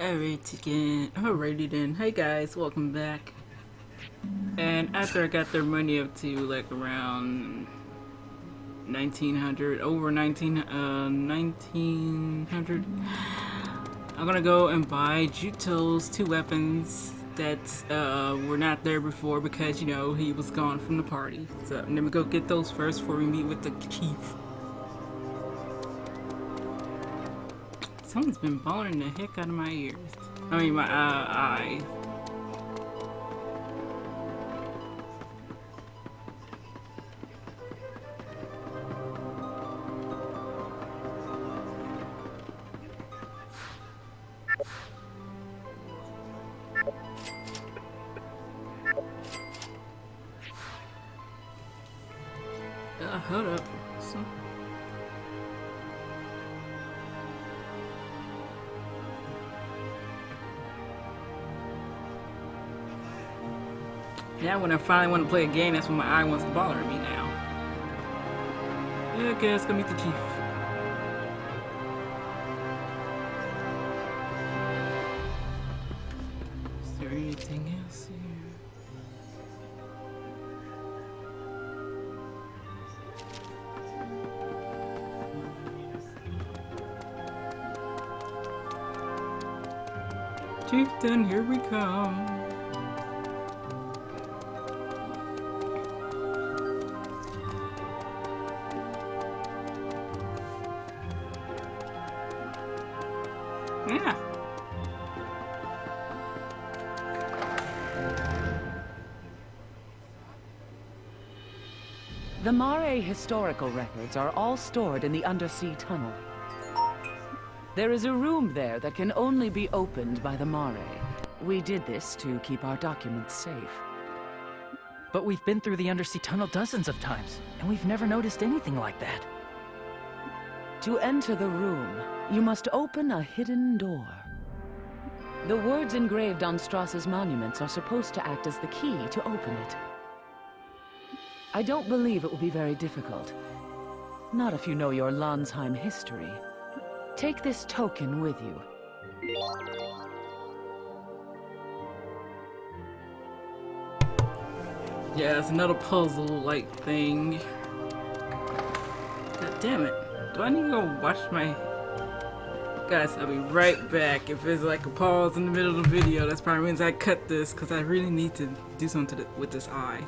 Alrighty then. Hey guys, welcome back. And after I got their money up to like around 1900, over 1900, I'm gonna go and buy Juto's 2 weapons that were not there before because, you know, he was gone from the party. So let me go get those first before we meet with the chief. Someone's been bothering the heck out of my ears. I mean, my eyes. Hold up. Now when I finally want to play a game, that's when my eye wants to bother me now. Okay, let's go meet the chief. Is there anything else here? Chieftain, here we come. Yeah. The Mare historical records are all stored in the undersea tunnel. There is a room there that can only be opened by the Mare. We did this to keep our documents safe. But we've been through the undersea tunnel dozens of times, and we've never noticed anything like that. To enter the room, you must open a hidden door. The words engraved on Strauss's monuments are supposed to act as the key to open it. I don't believe it will be very difficult. Not if you know your Lanzheim history. Take this token with you. Yeah, it's another puzzle-like thing. God damn it. Do I need to go watch my... Guys, I'll be right back. If there's like a pause in the middle of the video, that's probably means I cut this because I really need to do something with this eye.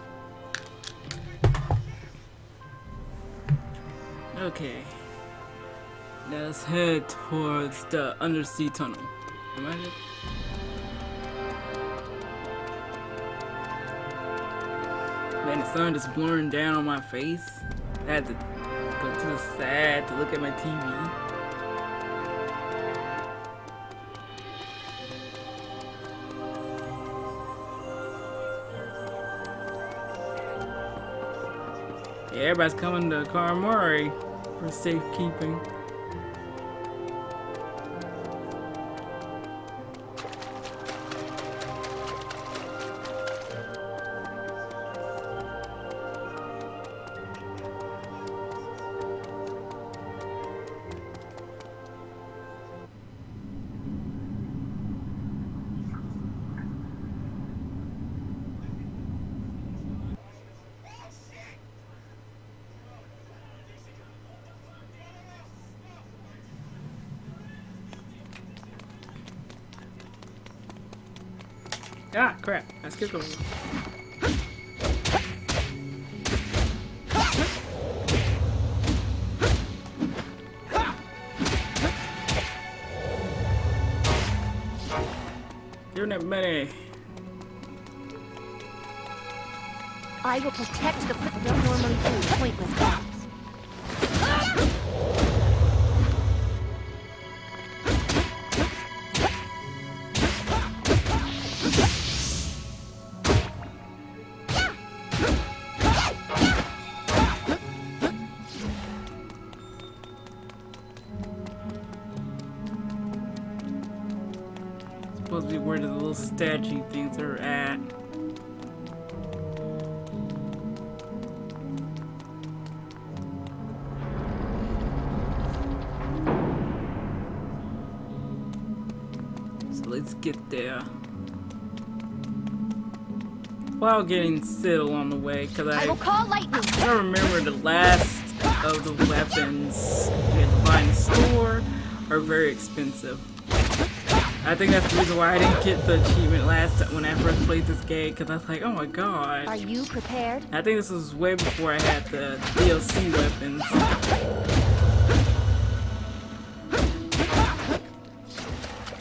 Okay. Now let's head towards the undersea tunnel. Am I good? Man, the sun is blurring down on my face. I had to go to the side to look at my TV. Yeah, everybody's coming to Karamari for safekeeping. Ah, crap. I skipped over. You're not many. I will protect the don't normally do pointless bombs. Supposed to be where the little statue things are at. let's get there. While getting Cyril on the way, because I will call lightning. I remember the last of the weapons you had to buy in the store are very expensive. I think that's the reason why I didn't get the achievement last time when I first played this game, because I was like, oh my god. Are you prepared? I think this was way before I had the DLC weapons.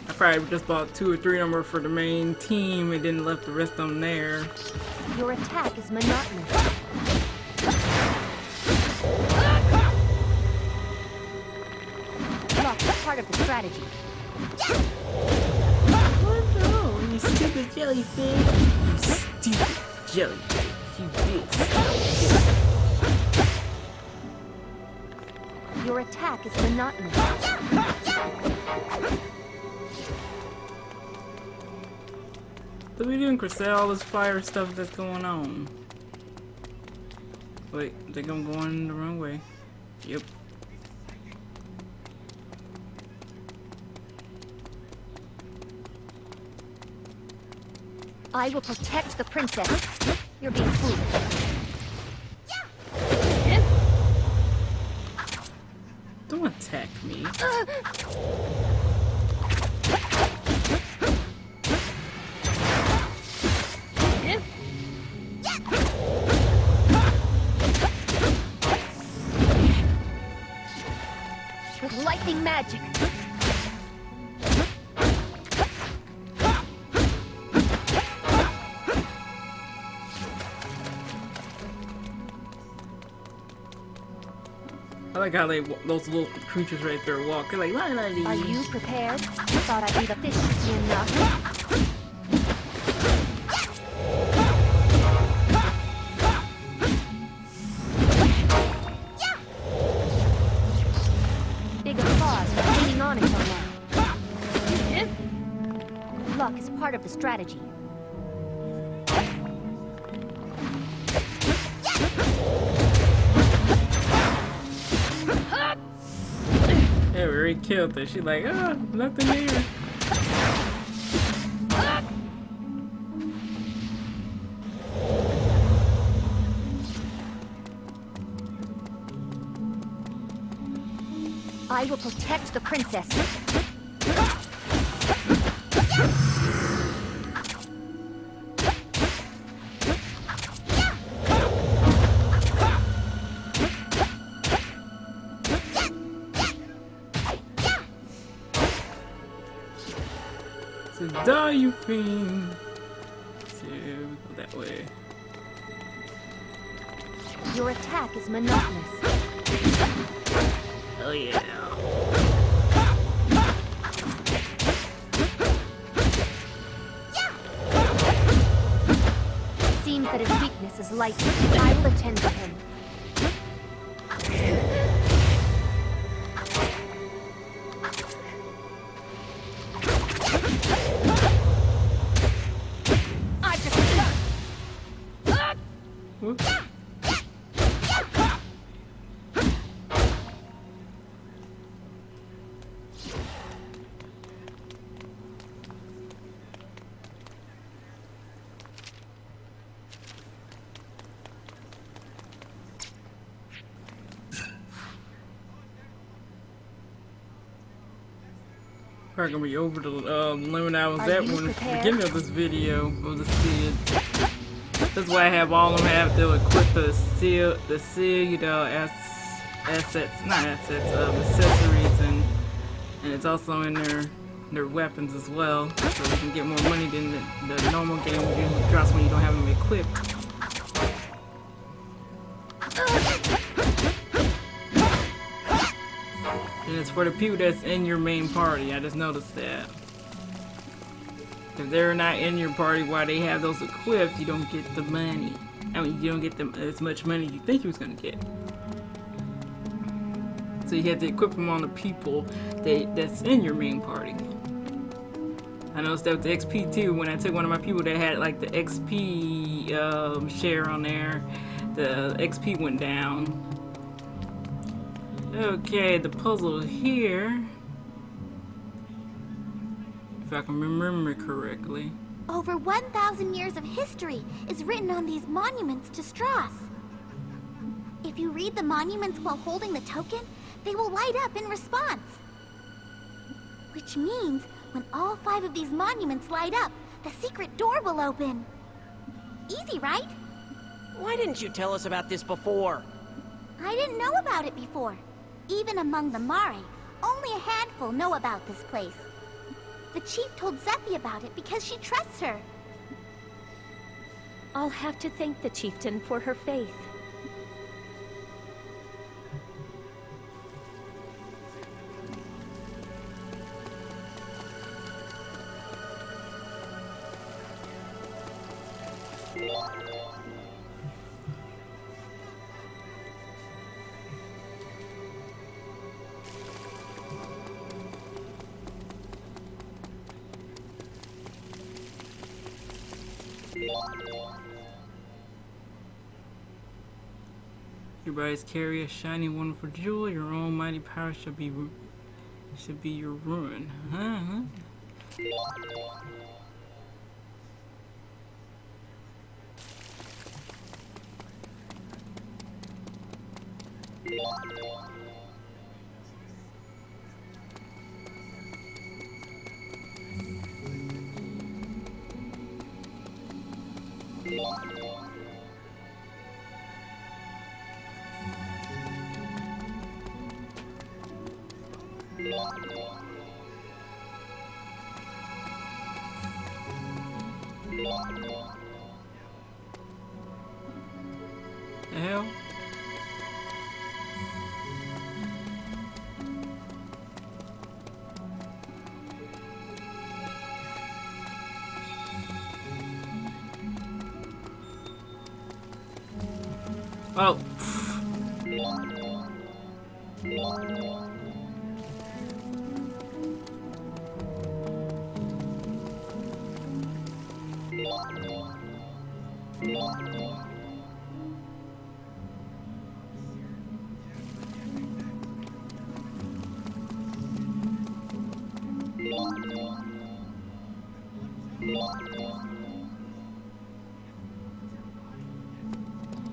I probably just bought 2 or 3 of them for the main team and then left the rest of them there. Your attack is monotonous. Look, that's part of the strategy. Oh no, you stupid jellyfish. You stupid jellyfish. You bitch. Your attack is monotonous. So we doing Crusade, all this fire stuff that's going on. Wait, I think I'm going the wrong way. Yep. I will protect the princess. You're being foolish. Don't attack me. With lightning magic. I like how those little creatures right there walk. They're like, la la la. Are you prepared? You thought I'd leave a fish to be enough. Big applause for hanging on until now. Luck is part of the strategy. Yeah, we already killed her. She's like, oh, nothing here. I will protect the princess. So die, you fiend. So we go that way. Your attack is monotonous. Oh yeah. Seems that his weakness is light. I will attend to him. Whoops. Probably gonna be over the limit I was at when the beginning of this video of the Sid. That's why I have all of them have to equip the seal, you know, assets, not assets, accessories, and it's also in their weapons as well, so we can get more money than the normal game usually drops when you don't have them equipped. And it's for the people that's in your main party. I just noticed that. If they're not in your party while they have those equipped, you don't get the money. I mean, you don't get them as much money you think you was gonna get. So you have to equip them on the people that's in your main party. I noticed that with the XP too. When I took one of my people that had like the XP share on there, the XP went down. Okay, the puzzle here. if I can remember correctly. Over 1,000 years of history is written on these monuments to Strauss. If you read the monuments while holding the token, they will light up in response. Which means, when all 5 of these monuments light up, the secret door will open. Easy, right? Why didn't you tell us about this before? I didn't know about it before. Even among the Mare, only a handful know about this place. The chief told Zephie about it because she trusts her. I'll have to thank the chieftain for her faith. Your brides carry a shiny, wonderful jewel. Your own mighty power should be your ruin. Huh? The hell? Oh.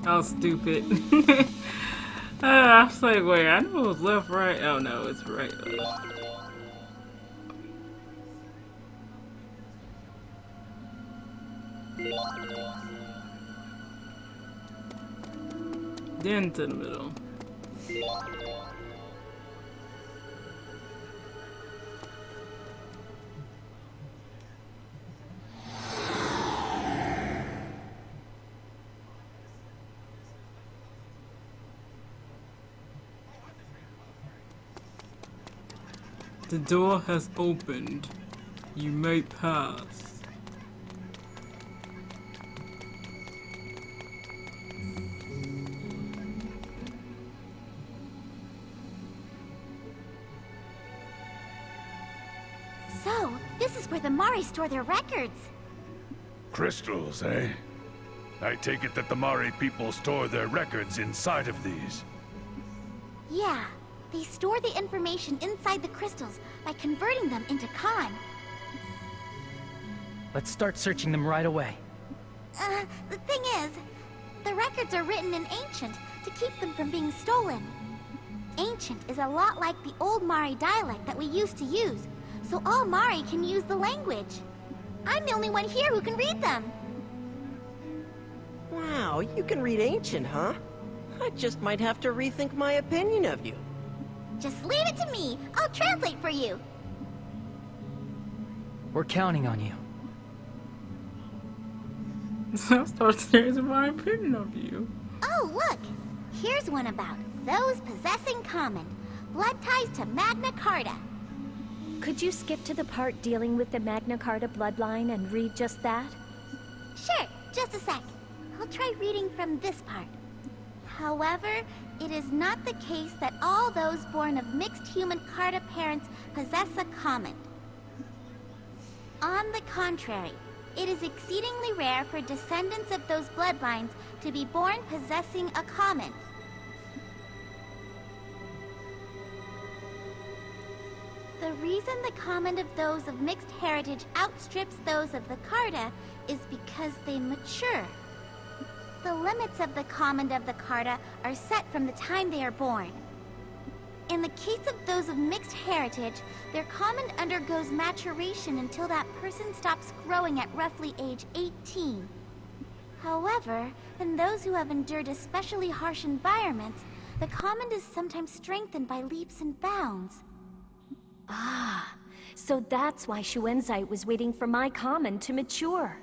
Oh, stupid. I was like, wait, I know it was left, right. Oh no, it's right, left. Then to the middle. The door has opened. You may pass. So, this is where the Mari store their records. Crystals, eh? I take it that the Mari people store their records inside of these. Yeah, they store the information inside the crystals by converting them into Khan. Let's start searching them right away. The thing is, the records are written in Ancient to keep them from being stolen. Ancient is a lot like the old Mari dialect that we used to use, so all Mari can use the language. I'm the only one here who can read them. Wow, you can read Ancient, huh? I just might have to rethink my opinion of you. Just leave it to me. I'll translate for you. We're counting on you. So start changing my opinion of you. Oh, look! Here's one about those possessing common. Blood ties to MagnaCarta. Could you skip to the part dealing with the MagnaCarta bloodline and read just that? Sure, just a sec. I'll try reading from this part. However, it is not the case that all those born of mixed human Carta parents possess a common. On the contrary, it is exceedingly rare for descendants of those bloodlines to be born possessing a common. The The reason the command of those of mixed heritage outstrips those of the Carta is because they mature. The limits of the command of the Carta are set from the time they are born. In the case of those of mixed heritage, their command undergoes maturation until that person stops growing at roughly age 18. However, in those who have endured especially harsh environments, the command is sometimes strengthened by leaps and bounds. Ah, so that's why Schuenzeit was waiting for my command to mature.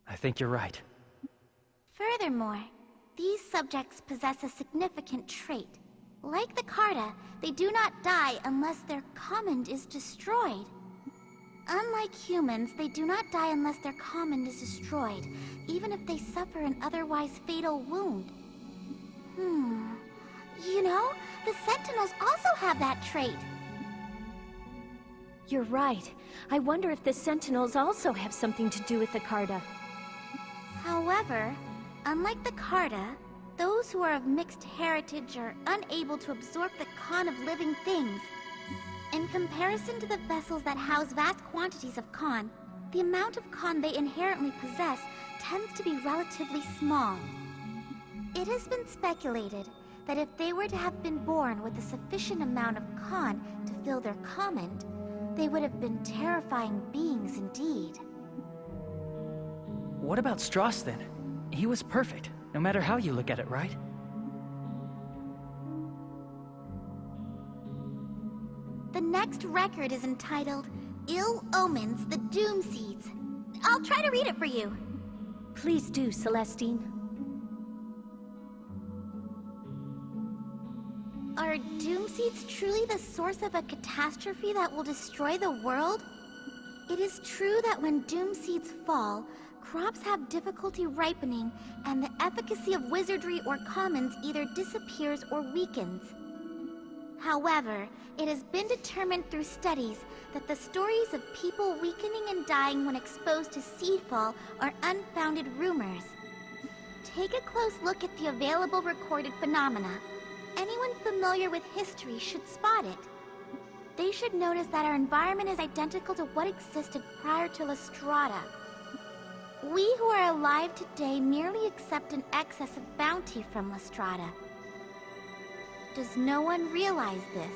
I think you're right. Furthermore, these subjects possess a significant trait. Like the Carta, they do not die unless their command is destroyed. Unlike humans, they do not die unless their command is destroyed, even if they suffer an otherwise fatal wound. You know, the Sentinels also have that trait. You're right. I wonder if the Sentinels also have something to do with the Carta. However, unlike the Carta, those who are of mixed heritage are unable to absorb the Con of living things. In comparison to the vessels that house vast quantities of Con, the amount of Con they inherently possess tends to be relatively small. It has been speculated that if they were to have been born with a sufficient amount of Con to fill their command, they would have been terrifying beings indeed. What about Strauss then? He was perfect, no matter how you look at it, right? The next record is entitled Ill Omens, the Doom Seeds. I'll try to read it for you. Please do, Celestine. Are Doom Seeds truly the source of a catastrophe that will destroy the world? It is true that when Doom Seeds fall, crops have difficulty ripening, and the efficacy of wizardry or commons either disappears or weakens. However, it has been determined through studies that the stories of people weakening and dying when exposed to seedfall are unfounded rumors. Take a close look at the available recorded phenomena. Anyone familiar with history should spot it. They should notice that our environment is identical to what existed prior to Lestrada. We who are alive today merely accept an excess of bounty from Lestrada. Does no one realize this?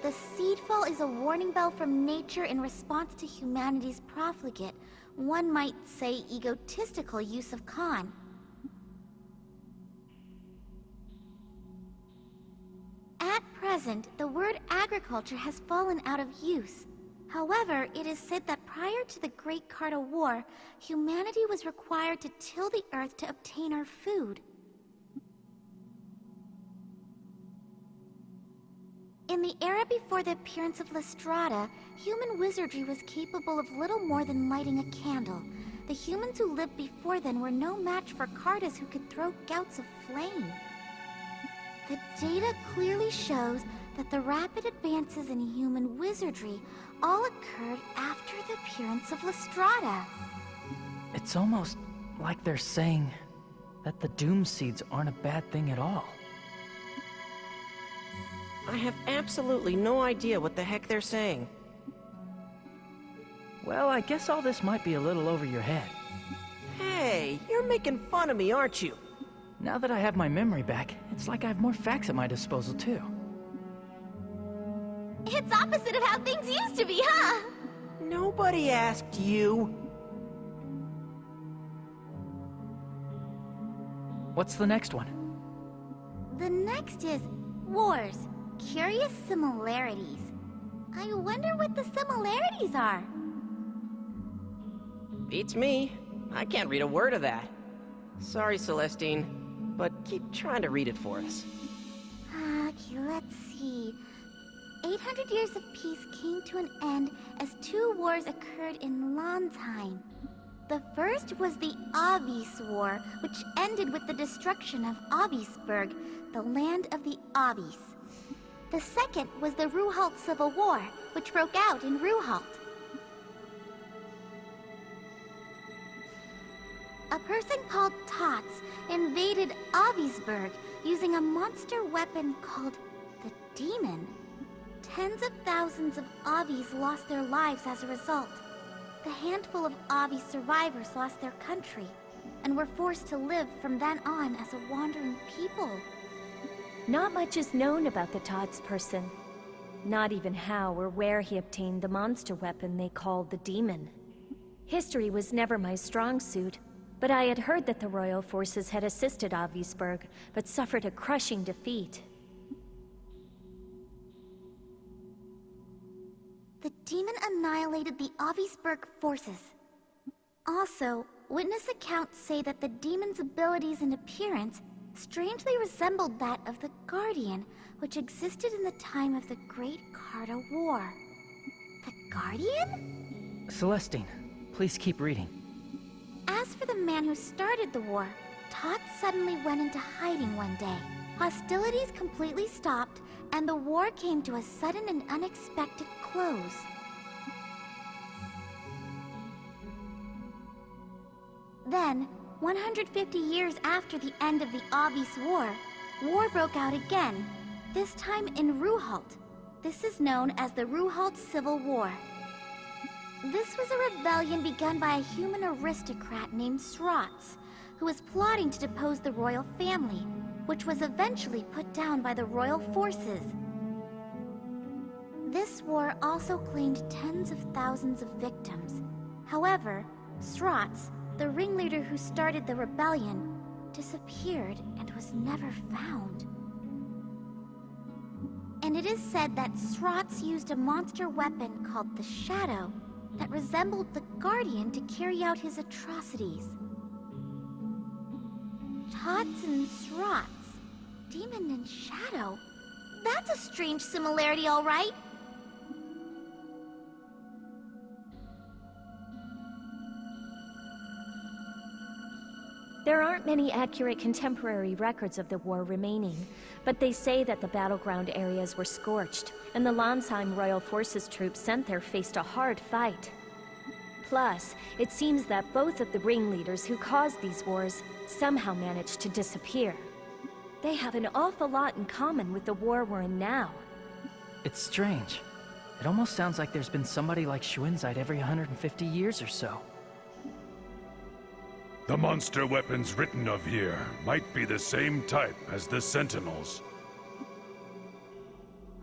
The seedfall is a warning bell from nature in response to humanity's profligate, one might say egotistical use of Con. At present, the word agriculture has fallen out of use. However, it is said that prior to the Great Carta War, humanity was required to till the earth to obtain our food. In the era before the appearance of Lestrada, human wizardry was capable of little more than lighting a candle. The humans who lived before then were no match for Cartas who could throw gouts of flame. The data clearly shows that the rapid advances in human wizardry all occurred after the appearance of Lestrada. It's almost like they're saying that the Doom Seeds aren't a bad thing at all. I have absolutely no idea what the heck they're saying. Well, I guess all this might be a little over your head. Hey, you're making fun of me, aren't you? Now that I have my memory back, it's like I have more facts at my disposal, too. It's opposite of how things used to be, huh? Nobody asked you. What's the next one? The next is Wars. Curious similarities. I wonder what the similarities are. Beats me. I can't read a word of that. Sorry, Celestine, but keep trying to read it for us. Okay, let's see. 800 years of peace came to an end as two wars occurred in Lanzheim. The first was the Avis War, which ended with the destruction of Avisburg, the land of the Avis. The second was the Ruhalt Civil War, which broke out in Ruhalt. A person called Tots invaded Avisburg using a monster weapon called the Demon. Tens of thousands of Avis lost their lives as a result. The handful of Avi survivors lost their country, and were forced to live from then on as a wandering people. Not much is known about the Tots person. Not even how or where he obtained the monster weapon they called the Demon. History was never my strong suit, but I had heard that the royal forces had assisted Avisburg, but suffered a crushing defeat. The demon annihilated the Avisburg forces. Also, witness accounts say that the demon's abilities and appearance strangely resembled that of the Guardian, which existed in the time of the Great Carta War. The Guardian? Celestine, please keep reading. As for the man who started the war, Tots suddenly went into hiding one day. Hostilities completely stopped, and the war came to a sudden and unexpected close. Then, 150 years after the end of the Avis War, war broke out again, this time in Rzephillda. This is known as the Rzephillda Civil War. This was a rebellion begun by a human aristocrat named Srots, who was plotting to depose the royal family, which was eventually put down by the royal forces. This war also claimed tens of thousands of victims. However, Srots, the ringleader who started the rebellion, disappeared and was never found. And it is said that Srots used a monster weapon called the Shadow that resembled the Guardian to carry out his atrocities. Tots and Srots, Demon and Shadow. That's a strange similarity, all right. There aren't many accurate contemporary records of the war remaining, but they say that the battleground areas were scorched, and the Lanzheim Royal Forces troops sent there faced a hard fight. Plus, it seems that both of the ringleaders who caused these wars somehow managed to disappear. They have an awful lot in common with the war we're in now. It's strange. It almost sounds like there's been somebody like Schuenzeit every 150 years or so. The monster weapons written of here might be the same type as the Sentinels.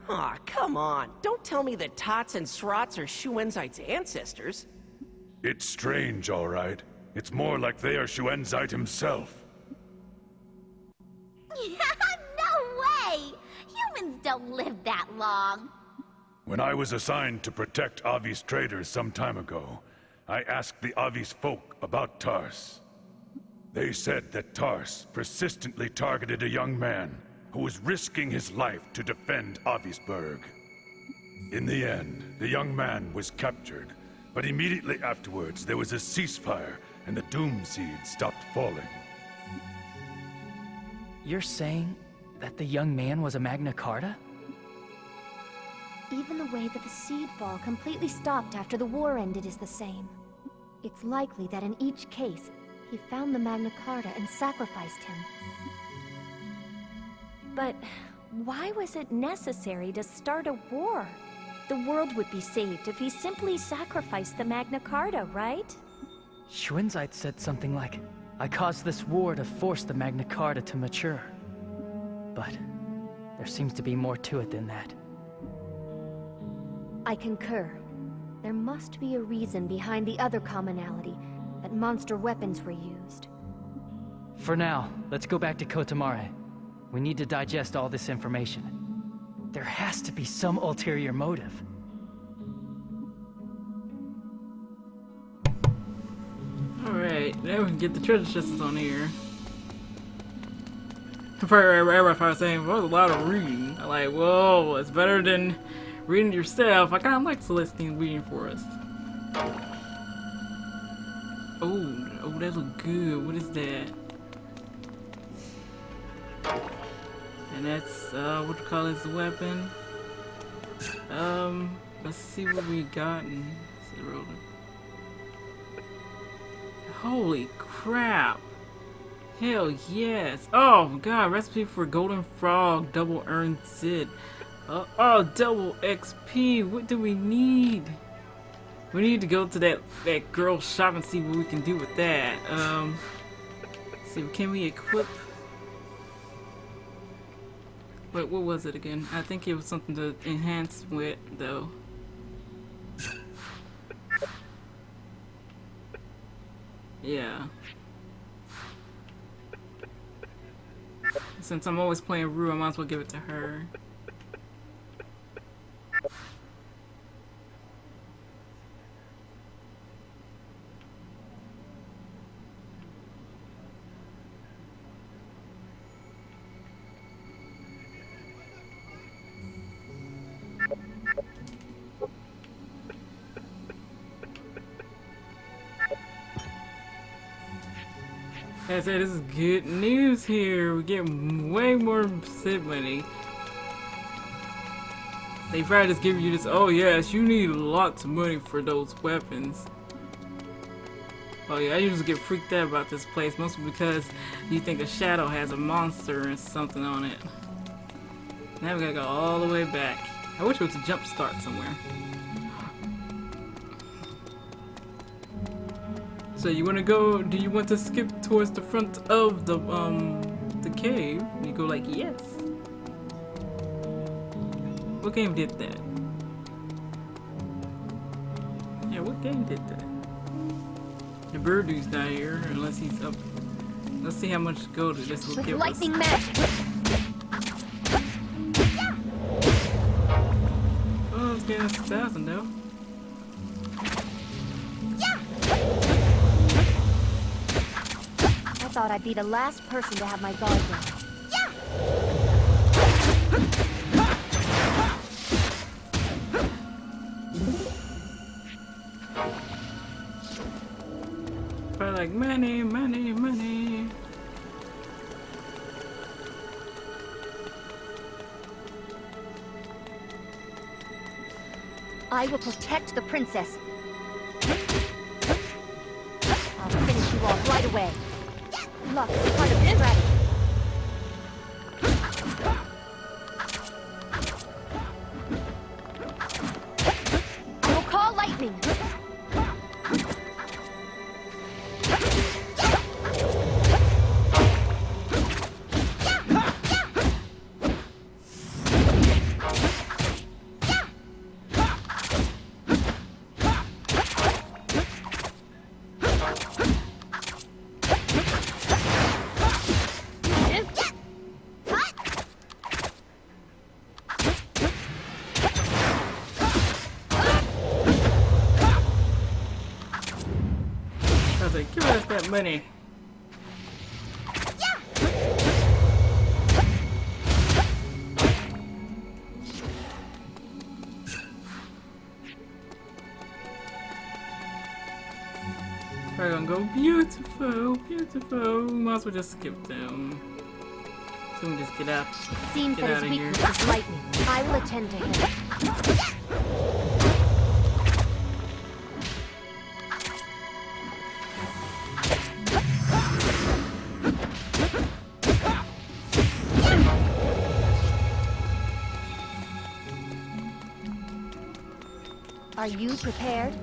Aw, come on. Don't tell me that Tots and Srots are Schuenzeit's ancestors. It's strange, all right. It's more like they are Schuenzeit himself. No way! Humans don't live that long. When I was assigned to protect Avi's traders some time ago, I asked the Avi's folk about Tars. They said that Tars persistently targeted a young man who was risking his life to defend Avisburg. In the end, the young man was captured, but immediately afterwards there was a ceasefire and the doom seed stopped falling. You're saying that the young man was a MagnaCarta? Even the way that the seed fall completely stopped after the war ended is the same. It's likely that in each case, he found the MagnaCarta and sacrificed him. But why was it necessary to start a war? The world would be saved if he simply sacrificed the MagnaCarta, right? Schuenzeit said something like, I caused this war to force the MagnaCarta to mature. But there seems to be more to it than that. I concur. There must be a reason behind the other commonality, that monster weapons were used. For now, let's go back to Kotamare. We need to digest all this information. There has to be some ulterior motive. Alright, now we can get the treasure chests on here. For I was saying, well, that was a lot of reading. I'm like, whoa, it's better than reading yourself. I kind of like Celestine reading for us. Oh, that look good. What is that? And that's, what you call this weapon? Let's see what we gotten. Holy crap. Hell yes. Oh god, recipe for golden frog double earned Sid. Oh, double XP. What do we need? We need to go to that girl shop and see what we can do with that. See, can we equip? Wait, what was it again? I think it was something to enhance with, though. Yeah. Since I'm always playing Rue, I might as well give it to her. Like I said, this is good news here. We get way more Sid money. They probably just give you this, oh yes, you need lots of money for those weapons. Oh yeah, I usually get freaked out about this place, mostly because you think a shadow has a monster or something on it. Now we gotta go all the way back. I wish it was a jump start somewhere. So you want to go, do you want to skip towards the front of the cave? And you go like, yes. What game did that? Yeah, what game did that? The bird dude's not here, unless he's up. Let's see how much gold this will give us. Lightning magic. Oh, it's getting us 1,000 though. I thought I'd be the last person to have my guard down. Probably like money, money, money. I will protect the princess. I'll finish you off right away. Luck is part of the strategy. I will call lightning. Give us that money. We're gonna go beautiful, beautiful. Might as well just skip them. So we can just get out. Seems Get that out his of here. weakness is lightning. I will attend to him. Are you prepared?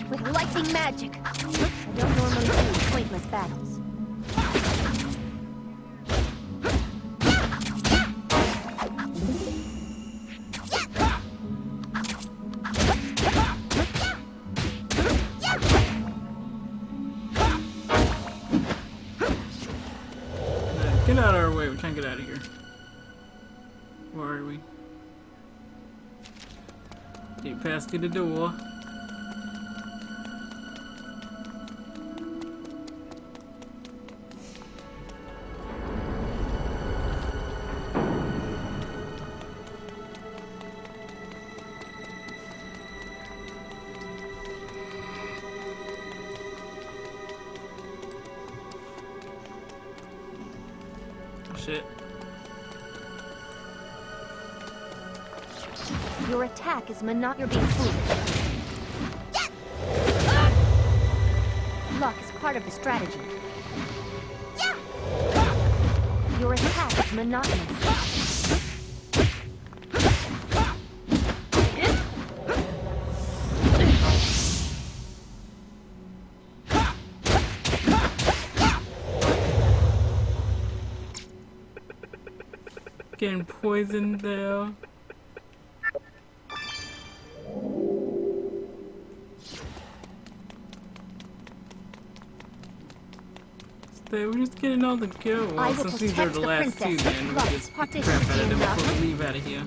With lightning magic. I don't normally do pointless battles. Get out of our way, we're trying to get out of here. Where are we? Get past through the door. Shit. Your attack is you're being foolish. Luck is part of the strategy. Your attack is monotonous. Getting poisoned though. We're just getting all the kills. I will Since these are protect the the last two, princess. then we'll just beat the crap out of them before we leave out of here.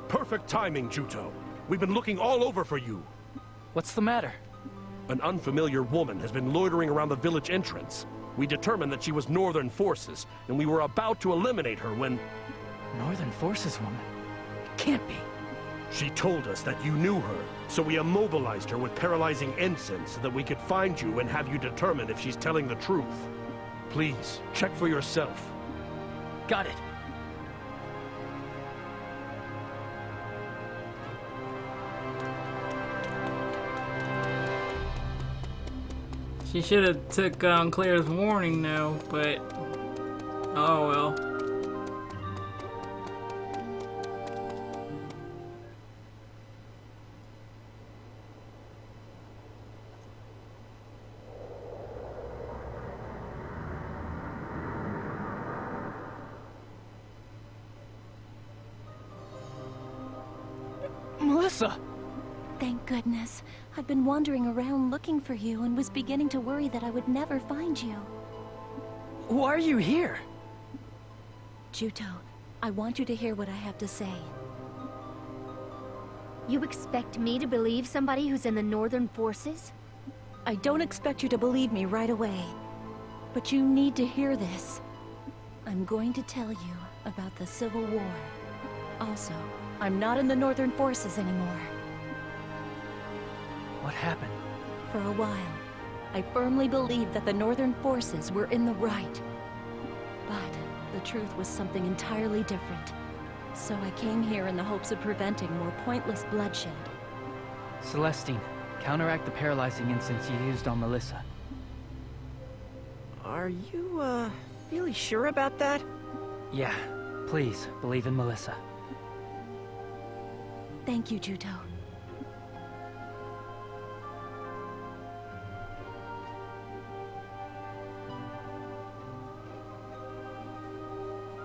Perfect timing, Juto. We've been looking all over for you. What's the matter? An unfamiliar woman has been loitering around the village entrance. We determined that she was Northern Forces, and we were about to eliminate her when... Northern Forces woman? Can't be. She told us that you knew her, so we immobilized her with paralyzing ensigns so that we could find you and have you determine if she's telling the truth. Please, check for yourself. Got it. She should have took Claire's warning though, but oh well. Melissa! Thank goodness. I've been wandering around looking for you and was beginning to worry that I would never find you. Why are you here? Juto, I want you to hear what I have to say. You expect me to believe somebody who's in the Northern Forces? I don't expect you to believe me right away. But you need to hear this. I'm going to tell you about the Civil War. Also, I'm not in the Northern Forces anymore. What happened? For a while, I firmly believed that the Northern Forces were in the right. But the truth was something entirely different. So I came here in the hopes of preventing more pointless bloodshed. Celestine, counteract the paralyzing incense you used on Melissa. Are you, really sure about that? Yeah, please, believe in Melissa. Thank you, Juto.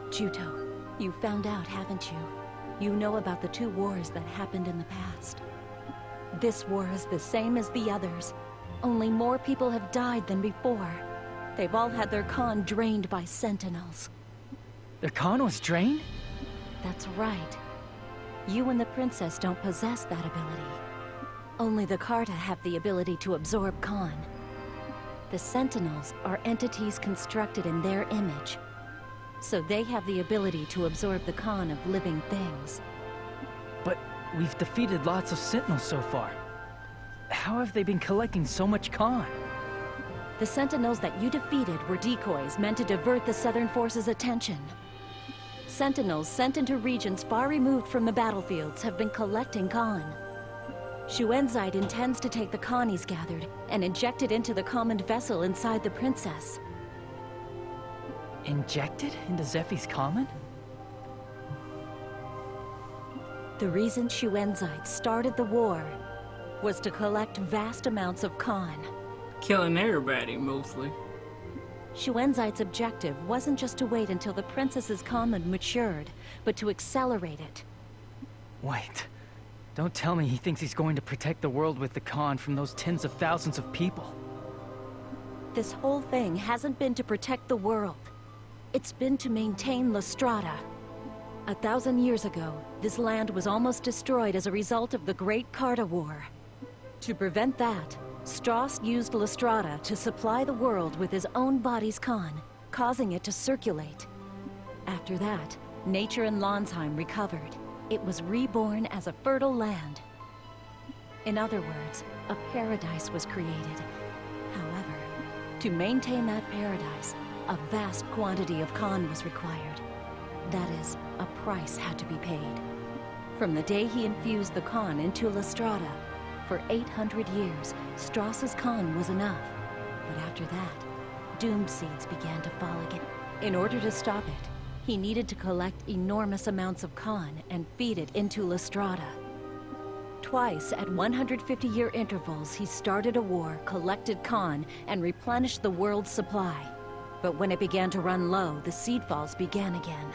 Juto, you found out, haven't you? You know about the 2 wars that happened in the past. This war is the same as the others, only more people have died than before. They've all had their Khan drained by sentinels. Their Khan was drained? That's right. You and the princess don't possess that ability. Only the Carta have the ability to absorb Khan. The sentinels are entities constructed in their image, so they have the ability to absorb the Khan of living things. But we've defeated lots of sentinels so far. How have they been collecting so much Khan? The sentinels that you defeated were decoys meant to divert the Southern Forces' attention. Sentinels sent into regions far removed from the battlefields have been collecting Khan. Schuenzeit intends to take the Khan he's gathered and inject it into the common vessel inside the princess. Injected into Zephie's common? The reason Schuenzeit started the war was to collect vast amounts of Khan. Killing everybody, mostly. Schuenzeit's objective wasn't just to wait until the princess's command matured, but to accelerate it. Wait. Don't tell me he thinks he's going to protect the world with the Khan from those tens of thousands of people. This whole thing hasn't been to protect the world. It's been to maintain Lestrada. 1,000 years ago, this land was almost destroyed as a result of the Great Carta War. To prevent that, Strauss used Lestrada to supply the world with his own body's Khan, causing it to circulate. After that, nature in Lanzheim recovered. It was reborn as a fertile land. In other words, a paradise was created. However, to maintain that paradise, a vast quantity of Khan was required. That is, a price had to be paid. From the day he infused the Khan into Lestrada, for 800 years, Strauss's Khan was enough. But after that, doomed seeds began to fall again. In order to stop it, he needed to collect enormous amounts of Khan and feed it into Lestrada. Twice, at 150-year intervals, he started a war, collected Khan, and replenished the world's supply. But when it began to run low, the seedfalls began again.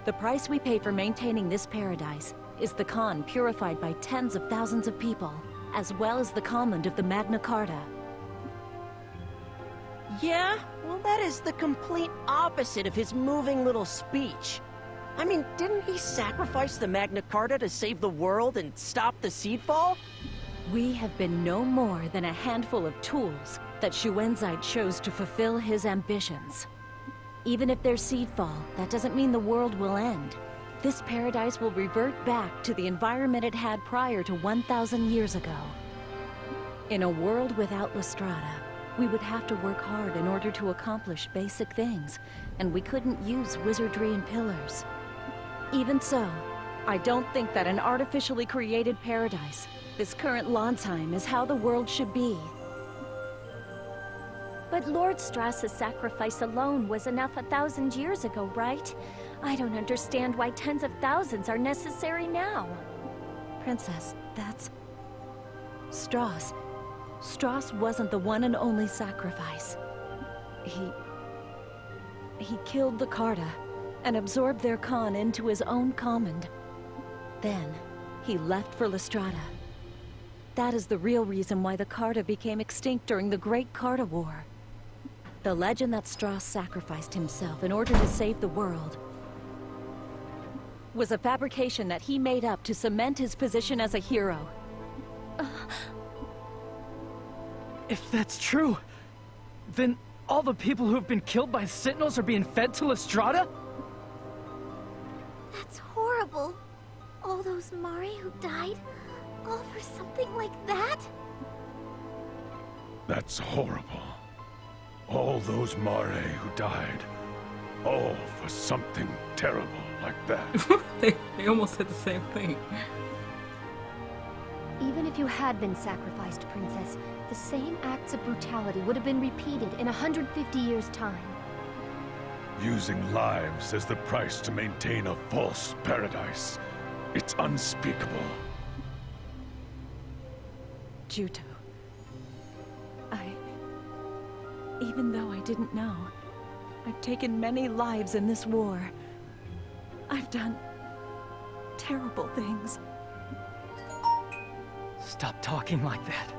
The price we pay for maintaining this paradise is the Khan purified by tens of thousands of people, as well as the command of the MagnaCarta. Yeah? Well, that is the complete opposite of his moving little speech. I mean, didn't he sacrifice the MagnaCarta to save the world and stop the seedfall? We have been no more than a handful of tools that Schuenzeit chose to fulfill his ambitions. Even if there's seedfall, that doesn't mean the world will end. This paradise will revert back to the environment it had prior to 1,000 years ago. In a world without Lestrada, we would have to work hard in order to accomplish basic things, and we couldn't use wizardry and pillars. Even so, I don't think that an artificially created paradise, this current Lanzheim, is how the world should be. But Lord Strauss's sacrifice alone was enough 1,000 years ago, right? I don't understand why tens of thousands are necessary now. Princess, that's... Strauss. Strauss wasn't the one and only sacrifice. He killed the Carta and absorbed their Khan into his own command. Then, he left for Lestrada. That is the real reason why the Carta became extinct during the Great Carta War. The legend that Strauss sacrificed himself in order to save the world was a fabrication that he made up to cement his position as a hero. If that's true, then all the people who have been killed by Sentinels are being fed to Lestrada? That's horrible. All those Mare who died, all for something like that? That's horrible. All those Mare who died, all for something terrible like that. they almost said the same thing. Even if you had been sacrificed, Princess, the same acts of brutality would have been repeated in 150 years' time. Using lives as the price to maintain a false paradise. It's unspeakable. Juto. Even though I didn't know, I've taken many lives in this war. I've done terrible things. Stop talking like that.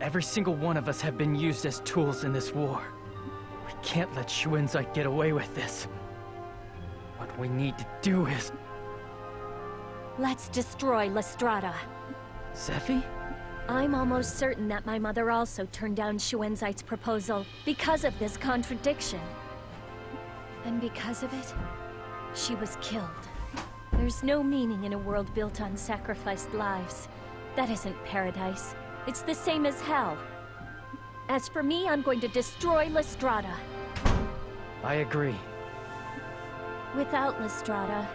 Every single one of us have been used as tools in this war. We can't let Schuenzeit get away with this. What we need to do is... Let's destroy Lestrada. Zephie? I'm almost certain that my mother also turned down Schuenzeit's proposal because of this contradiction. And because of it, she was killed. There's no meaning in a world built on sacrificed lives. That isn't paradise. It's the same as hell. As for me, I'm going to destroy Lestrada. I agree. Without Lestrada,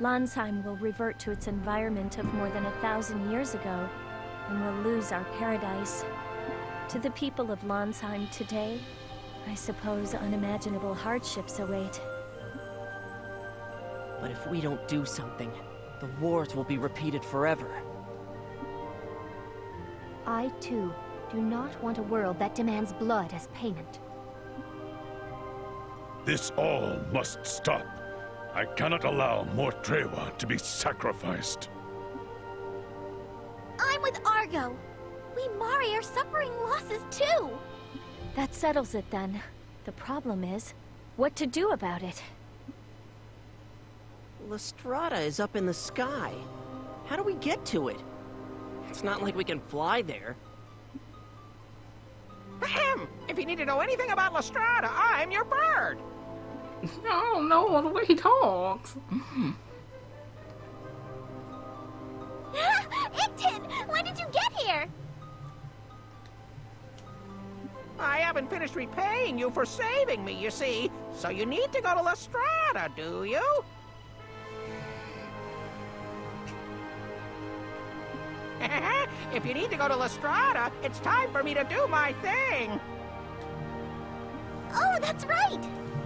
Lanzheim will revert to its environment of more than 1,000 years ago, and we'll lose our paradise. To the people of Lanzheim today, I suppose unimaginable hardships await. But if we don't do something, the wars will be repeated forever. I, too, do not want a world that demands blood as payment. This all must stop. I cannot allow more Trewa to be sacrificed. I'm with Argo. We Mari are suffering losses too. That settles it then. The problem is, what to do about it? Lestrada is up in the sky. How do we get to it? It's not like we can fly there. Ahem! If you need to know anything about Lestrada, I'm your bird! I don't know the way he talks. Ictin! When did you get here? I haven't finished repaying you for saving me, you see. So you need to go to Lestrada, do you? If you need to go to Lestrada, it's time for me to do my thing. Oh, that's right!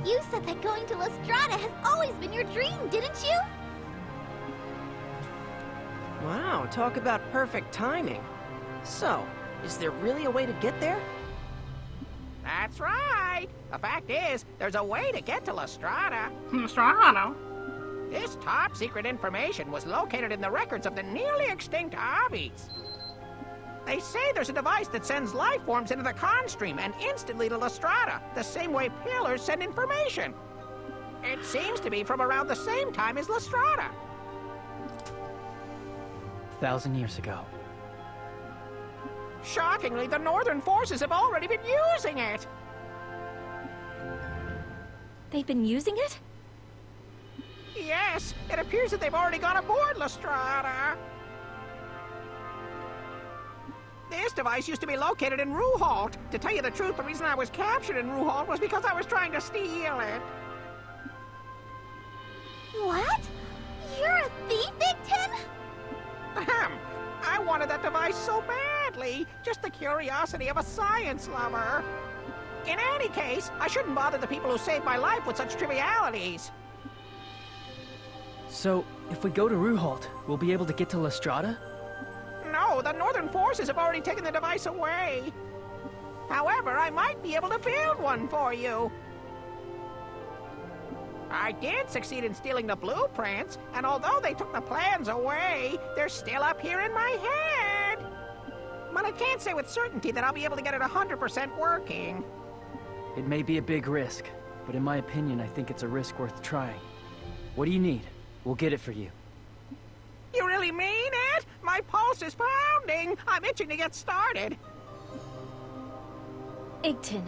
You said that going to Lestrada has always been your dream, didn't you? Wow, talk about perfect timing. So, is there really a way to get there? That's right. The fact is, there's a way to get to Lestrada. Lestrada? This top-secret information was located in the records of the nearly extinct Avis. They say there's a device that sends life forms into the con stream and instantly to Lestrada, the same way pillars send information. It seems to be from around the same time as Lestrada. 1,000 years ago. Shockingly, the Northern forces have already been using it. They've been using it? Yes, it appears that they've already gone aboard Lestrada. This device used to be located in Ruhalt. To tell you the truth, the reason I was captured in Ruhalt was because I was trying to steal it. What? You're a thief, Ictin? Ahem. I wanted that device so badly. Just the curiosity of a science lover. In any case, I shouldn't bother the people who saved my life with such trivialities. So, if we go to Ruhalt, we'll be able to get to Lestrada? No, the Northern forces have already taken the device away. However, I might be able to build one for you. I did succeed in stealing the blueprints, and although they took the plans away, they're still up here in my head. But I can't say with certainty that I'll be able to get it 100% working. It may be a big risk, but in my opinion, I think it's a risk worth trying. What do you need? We'll get it for you. You really mean it? My pulse is pounding. I'm itching to get started. Ictin,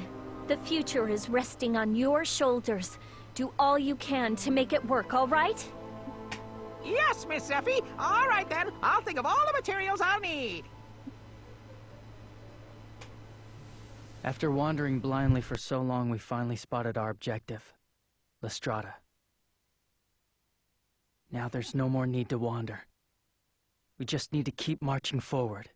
the future is resting on your shoulders. Do all you can to make it work, all right? Yes, Miss Zephie. All right, then. I'll think of all the materials I'll need. After wandering blindly for so long, we finally spotted our objective. Lestrada. Now there's no more need to wander. We just need to keep marching forward.